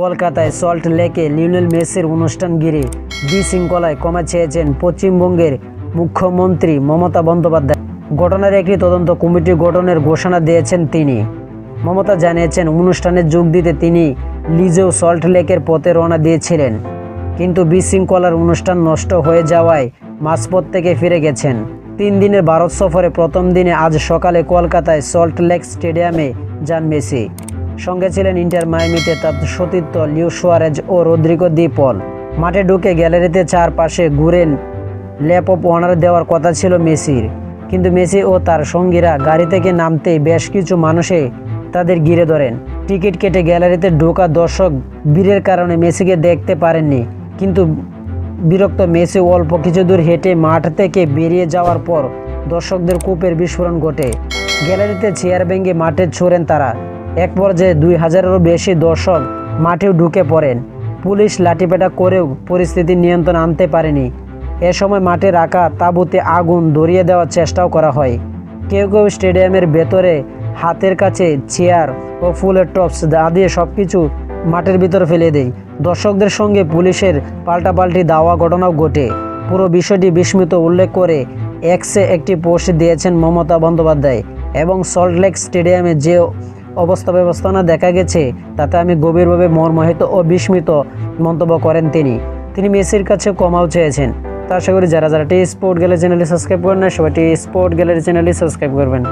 কলকাতায় সল্ট লেকে লিওনেল মেসির অনুষ্ঠান ঘিরে বিশৃঙ্খলায় ক্ষমা চেয়েছেন পশ্চিমবঙ্গের মুখ্যমন্ত্রী মমতা বন্দ্যোপাধ্যায়। ঘটনার একটি তদন্ত কমিটি গঠনের ঘোষণা দিয়েছেন তিনি। মমতা জানিয়েছেন, অনুষ্ঠানে যোগ দিতে তিনি নিজেও সল্ট লেকের পথে রওনা দিয়েছিলেন, কিন্তু বিশৃঙ্খলার অনুষ্ঠান নষ্ট হয়ে যাওয়ায় মাঝপথ থেকে ফিরে গেছেন। 3 দিনের ভারত সফরে প্রথম দিনে আজ সকালে কলকাতায় সল্ট লেক স্টেডিয়ামে যান মেসি। সঙ্গে ছিলেন ইন্টার মায়ামিতে তার সতীর্থ লিও সুয়ারেজ ও রদ্রিগো দি পল। মাঠে ঢুকে গ্যালারিতে চারপাশে ঘুরে ল্যাপ অফ অনার দেওয়ার কথা ছিল মেসির, কিন্তু মেসি ও তার সঙ্গীরা গাড়ি থেকে নামতেই বেশ কিছু মানুষে তাদের ঘিরে ধরেন। টিকিট কেটে গ্যালারিতে ঢোকা দর্শক ভিড়ের কারণে মেসিকে দেখতে পারেননি, কিন্তু বিরক্ত মেসি অল্প কিছু দূর হেঁটে মাঠ থেকে বেরিয়ে যাওয়ার পর দর্শকদের কূপের বিস্ফোরণ ঘটে। গ্যালারিতে চেয়ার ভেঙে মাঠে ছোড়েন তারা। এক পর্যায়ে 2000-এরও বেশি দর্শক মাঠেও ঢুকে পড়েন। পুলিশ লাঠিপেটা করেও পরিস্থিতি নিয়ন্ত্রণ আনতে পারেনি। এ সময় মাঠে রাখা তাঁবুতে আগুন ধরিয়ে দেওয়ার চেষ্টাও করা হয়। কেউ কেউ স্টেডিয়ামের ভেতরে হাতের কাছে চেয়ার ও ফুলের টপস দিয়ে সবকিছু মাঠের ভিতরে ফেলে দেয়। দর্শকদের সঙ্গে পুলিশের পাল্টাপাল্টি ধাওয়া ঘটনাও ঘটে। পুরো বিষয়টি বিস্মিত উল্লেখ করে এক্সে একটি পোস্ট দিয়েছেন মমতা বন্দ্যোপাধ্যায় এবং সল্টলেক স্টেডিয়ামে যে অবস্থা ব্যবস্থাপনা দেখা গেছে তাতে আমি গভীরভাবে মর্মাহত ও বিস্মিত মন্তব্য করেন তিনি মেসির কাছে ক্ষমাও চেয়েছেন। তা আশা করি যারা টি স্পোর্ট গ্যালারি চ্যানেলটি সাবস্ক্রাইব করেন না, সবাই টি স্পোর্ট গ্যালারি চ্যানেলটি সাবস্ক্রাইব করবেন।